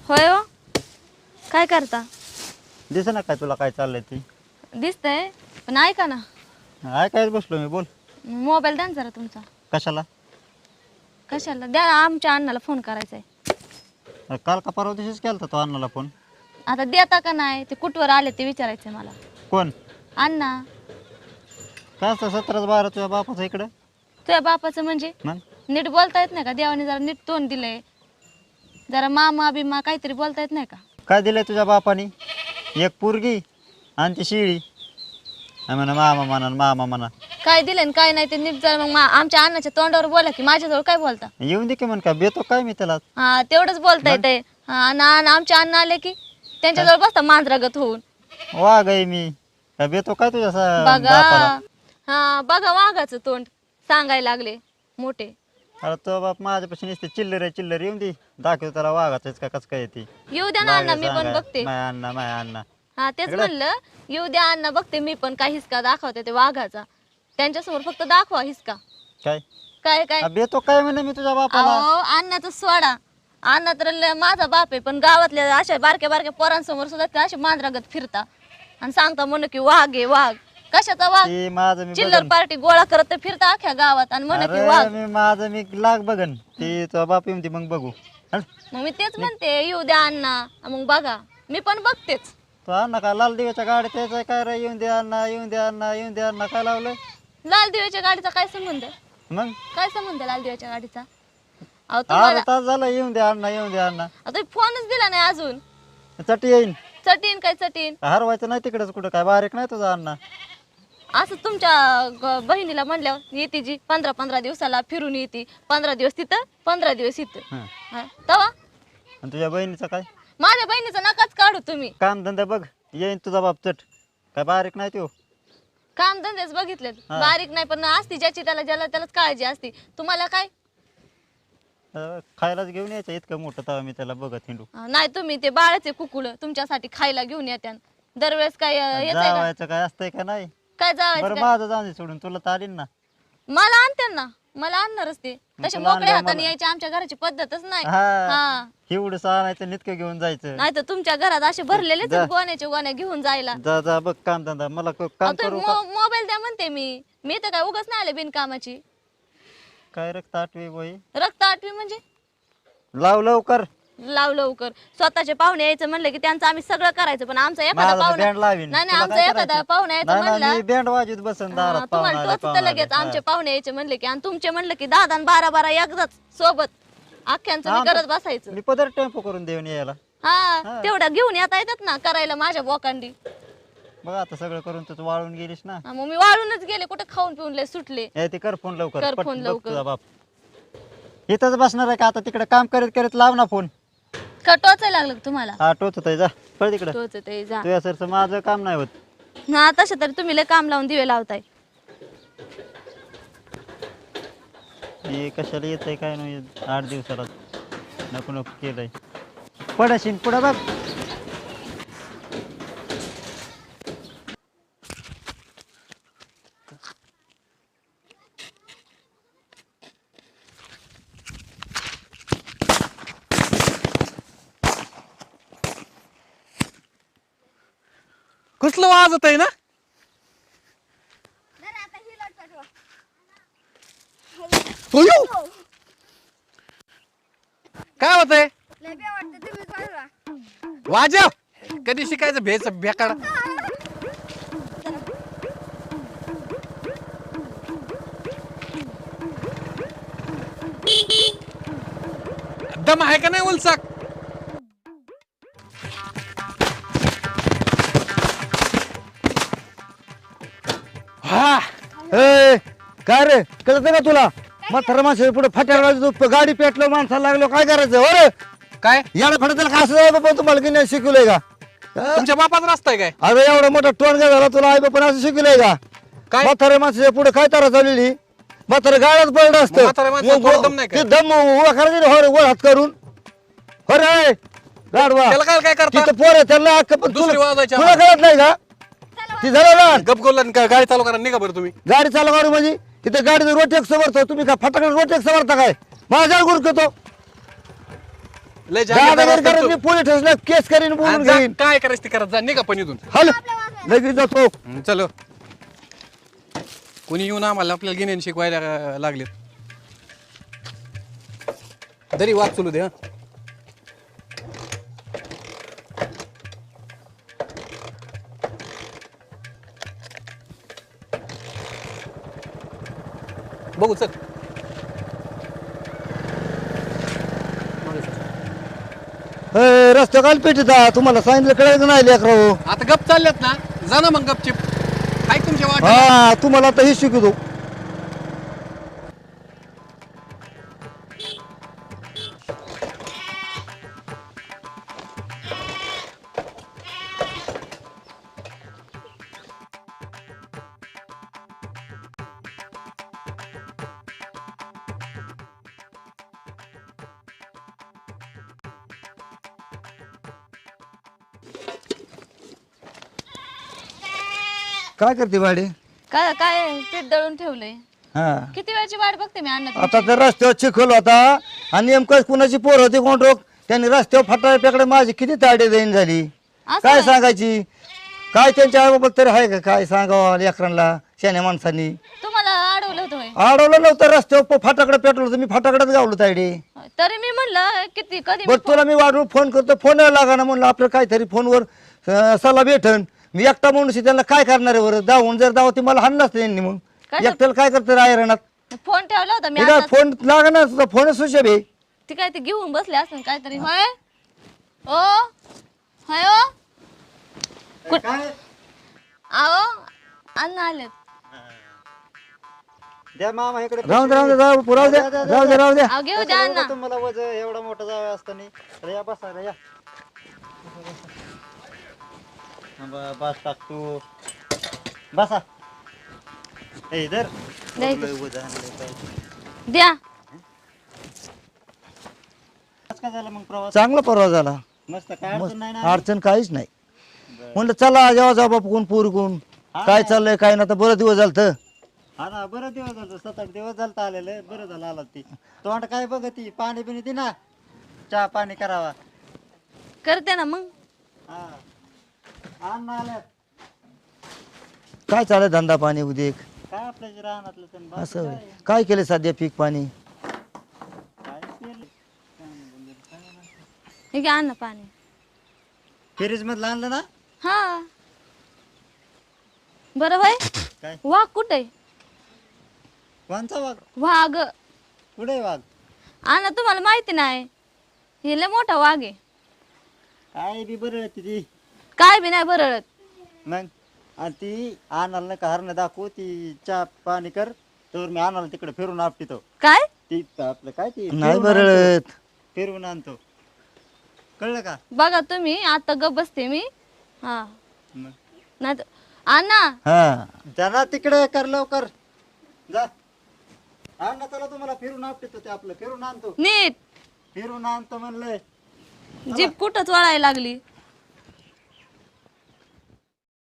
होय हो. काय करता? दिसे ना काय तुला काय चाललंय ती दिसतंय पण ऐका ना, ऐकायला बसलो मी. बोल. मोबाईल द्या ना जरा तुमचा. कशाला? कशाला द्या, आमच्या अण्णाला फोन करायचा आहे. काल का परवा दिवशीच केलता तो अण्णाला फोन. आता देता का नाही ते कुठवर आले ते विचारायचंय मला. कोण? अण्णा. काय असतं 17-12 तुझ्या बापाचं इकडं? तुझ्या बापाचं म्हणजे मग नीट बोलता येत नाही का? देवाने जरा नीट तोंड दिलंय, जरा मामा बिमा काहीतरी बोलता येत नाही का? काय दिलंय तुझ्या बापानी? एक पोरगी आणि ती शिळी. म्हणा मामा म्हणा मामा म्हणा. काय दिलंय आणि काय नाही ते नीट जरा मग आमच्या अण्णाच्या तोंडावर बोला की माझ्याजवळ काय बोलता. येऊन दे की म्हण का बेतो काय मी त्याला. हा तेवढंच बोलता येतंय. आणि आमच्या अण्णा आले की त्यांच्याजवळ बसता मांजरागत होऊन. वाघ आहे मी, काय बेतो काय तुझ्या बघा. बापाला? हा बघा वाघाचं तोंड सांगायला लागले मोठे. अरे तो बाप माझ्यापाशी नुसते चिल्लर आहे चिल्लर. येऊन दे दाखव त्याला वाघाच का कसं काय येते. येऊ द्या ना अण्णा, मी पण बघते. माय अण्णा माय अण्णा. हा तेच म्हणलं, येऊ द्या अण्णा, बघते मी पण काय हिसका दाखवते ते वाघाचा. त्यांच्यासमोर फक्त दाखवा हिसका. काय काय काय बेतो काय म्हणे मी तुझ्या बापाला? अहो अण्णाचं सोडा. अण्णा तर माझा बाप आहे, पण गावातल्या अशा बारक्या बारक्या पोरांसमोर सुद्धा ते असे मांजरागत फिरता आणि सांगता म्हण की वाघ आहे वाघ. कशाचा वाघ? ते माझं मी चिल्लर बघन. पार्टी गोळा करत ते फिरता अख्ख्या गावात आणि म्हण की वाघ. अरे मी माझं मी लाग बघन. ते तुझा बाप येऊन दे मग बघू. हं? मग मी तेच म्हणते, येऊ द्या अण्णा, मग बघा मी पण बघतेच. तो अण्णा काय लाल दिव्याच्या गाडीत यायचं काय रे? येऊन दे अण्णा येऊन दे अण्णा येऊन दे अण्णा काय लावलंय? लाल दिव्याच्या गाडीचा काय संबंध? मग काय संबंध लाल दिव्याच्या गाडीचा? अहो अर्धा तुम्हाला तास झाला येऊन दे अण्णा येऊन दे अण्णा. आता फोनच दिला नाही अजून. चटी येईन. चटीन काय चटीन? हरवायचं नाही तिकडेच कुठं काय बारीक नाही तुझा अण्णा. असं तुमच्या बहिणीला म्हणल्यावर येते जी 15-15 दिवसाला फिरून येते. 15 दिवस तिथं 15 दिवस इथं. हं. हा, तवा आणि तुझ्या बहिणीचं काय माझ्या बहिणीचं नकाच काढू तुम्ही. काम धंदा बघ. येईन तुझा बाप चट. काय बारीक नाही तो. काम धंदेच बघितले, हा. बारीक नाही, पण असती ज्याची त्याला ज्याला त्यालाच काळजी असती. तुम्हाला काय खायलाच घेऊन यायचं इतकं मोठं तवा मी त्याला बघत हिंडू. नाही, तुम्ही ते बाळाचे कुकुळ तुमच्यासाठी खायला घेऊन येत्या दरवेळेस. काय येत का? जावायचं काय असतंय का नाही? काय बरं जावायचं काय? माझं जाऊन दे सोडून, तुला तर आलीन ना. मला आणते ना, मला आणणारच ते. तसे तुला मोकळ्या आणल्यावर हाताने यायची आमच्या घराची पद्धतच नाही. हा हा, एवढं आणायचं नितकं घेऊन जायचं. नाही तर तुमच्या घरात असे भरलेलेच जा. गोण्याचे गोण्या घेऊन जायला. जा जा बघ काम धंदा. मला काम करू का? मोबाईल द्या म्हणते मी तर काय उगाच नाही आले बिनकामाची. काय रक्त आठवी बोई. रक्त आठवी म्हणजे लाव लवकर. लाव लवकर. स्वतःचे पाहुणे यायचं म्हणलं की त्यांचं आम्ही सगळं करायचं, पण आमचा एखादा माझा पाहुणा बँड लावीन. नाही तुला आमचा काय एखादा करायचं? पाहुणा यायचं नाही, नाही, म्हणलं मी बँड वाजवीत बसन दारात. तुम्हाला पाहुणे आले, टोचतं पाहुणे लगेच. आले. आमचे पाहुणे यायचे म्हणले की, आणि तुमचे म्हणलं की 10 आणि 12 एकदाच सोबत अख्ख्यांचं मी करत बसायचं. मी पदर टेम्पो करून देऊन यायला. हा तेवढा घेऊन येता येतात ना करायला माझ्या बोकांडी. बघ आता सगळं करून तू वाळून गेलीस ना. मग मी वाळूनच गेले, कुठे खाऊन पिऊन लय सुटले. ए ते कर फोन लवकर. कर पट फोन बघ लवकर. तुझा बाप इथंच बसणार आहे का आता? तिकडे काम करत करत लाव ना फोन. का टोचायला लागलं का तुम्हाला? हा टोचत आहे. जा पळ तिकडे. टोचते जा तुझ्या सरचं माझं काम नाही होत. ना. तसं तरी तुम्ही लय काम लावून दिवे लावताय. हे कशाला येत आहे काय नाही 8 दिवसाला. नको नको केलंय. पडशीन पुढं बघ. कसलं वाजत आहे ना? अयो! काय होत आहे? वाजव. कधी शिकायचं भेच बेकार. दम आहे का नाही उलसाक? हा ए काय रे कळत का तुला? म्हातारा माणसाच्या पुढे फाट्याला गाडी पेटलो माणसाला लागलो काय करायचं? अरे काय याला फाट्याला का असं आहे बाबा? तुम्हाला की नाही शिकवलंय का? तुमच्या बापाचा रस्ता आहे काय? अरे एवढा मोठा टोनगा झाला तुला आई बापाने असं शिकवलंय का? काय? म्हातारा माणसाच्या पुढे काय तारा चाललेली? म्हातारा गाड्यात पडलं असतं. म्हाताऱ्या माणसाला थोडं दम नाही का? ते दम उभा करायचं वर हात करून. अरे गाडवा त्याला काय करता? तिथं पोर आहे त्यांना अक्क पण दुसरी वाजवायची तुला कळत नाही का? ती झालं ना गप गोल्ला गाडी चालू करा निघा बरं तुम्ही. गाडी चालवा म्हणजे तिथे गाडीचं रोटेक समर्थतो तुम्ही का फटाकडे रोटेक समर्थता काय? माझ्या गुरकतो लय जागेदार दादागिरी असतात करत तो. मी पोलीस स्टेशनला केस करीन बोलून आणि जा, घेईन काय करायचं ते करत जा, निघा पण इथून. हल लगेच जातो चलो, कोणी येऊन आम्हाला आपल्याला गिन्यान शिकवायला लागलेत. तरी वाद चलू दे. बघू चल. रस्ता काल पेटीचा तुम्हाला सांगितलं कळायचं नाही लेकराव आता गप चालल्यात ना, जा ना मग गपचिप. काय तुमच्या वाट. हा तुम्हाला आता हे शिकवतो काय करते बाडी काय काय पीठ दळून ठेवलंय. हा किती वेळची वाट बघते मी अण्णा आता तर रस्त्यावर चिखल होता आणि नेमकं कुणाची पोर होती कोण रोग त्यांनी रस्त्यावर फटाळ्याकडे माझी किती ताडे देईन झाली असं काय आहे? सांगायची काय त्यांच्या आईबाबत तरी आहे का काय सांगावं लेकरांना शाण्या माणसांनी तुम्हाला अडवलं होतं होय? अडवलं नव्हतं रस्त्यावर फटाकडे पेटवलं होतं मी फटाकडेच गावलो तायडे तरी मी म्हणलं किती कधी बरं तुला मी वाढवून फोन करतो फोन लागा ना म्हणलं आपलं काहीतरी फोनवर सल्ला भेटन मी एकटा माणूस आहे, त्यांना काय करणार आहे बरं धावून जर धाव ती मला हाणलाच त्यांनी मग काय एकट्याला काय करतं आयरणात फोन ठेवला होता मी हे काय आता. फोन लागा ना तुझा फोनच सुशेब आहे ती काय ते घेऊन बसले असं काहीतरी. होय ओ होय ओ आओ अण्णा आलेत. द्या मामा इकडे राहू दे राहू दे राहू दे राहू दे राहू दे राहू दे अहो घेऊ द्या अण्णा. तुम्हाला वज एवढा मोठा जावा असताना अरे या बसा रे या बस टाक तू बसा ए इधर द्या इथं. वज आणलंय काय. द्या कसं काय झालं मग प्रवास चांगला परवा झाला मस्त काय अडचण नाही ना अडचण काहीच नाही म्हणलं चला जेव्हा जा बाप कोण पोर कोण काय चाललंय काय ना तर बरं दिवस झालं तर हा ना बरं दिवस झालं 7-8 दिवस झालं आलेलं बरं झालं आला ती तोंड काय बघ ती पाणी बिणी ती ना चहा पाणी करावा करते ना मग. हा अण्णा आल्यात काय चालय धंदा पाणी उद्या काय आपल्या जे रानातलं पण बाकी असं काय? काय केलं सध्या पीक पाणी काय केलं? हे घ्या अण्णा पाणी. फ्रीज मधलं आणलं ना हा बरं होय. काय वाघ कुठे? कोणचा वाघ वाघ कुठे आहे वाघ अण्णा तुम्हाला माहिती नाही हे लय मोठा वाघ आहे. काय बी बरं आहे ती काय बी नाही बरळत. मग आणि ती आणाला का हरणं दाखवू ती चहा पाणी कर तर मी आणाला तिकडे फिरून आपटितो काय ती आपलं काय ती नाही फिरून बरं आणतो. फिरवून आणतो कळलं का बघा तुम्ही आता गप बसते मी. हा मग नाही तर अण्णा हा जरा तिकडे कर लवकर जा आण ना चला तुम्हाला फिरून आपटितो ते आपलं फिरून आणतो नीट फिरून आणतो म्हणलंय जीप कुठं वळायला लागली.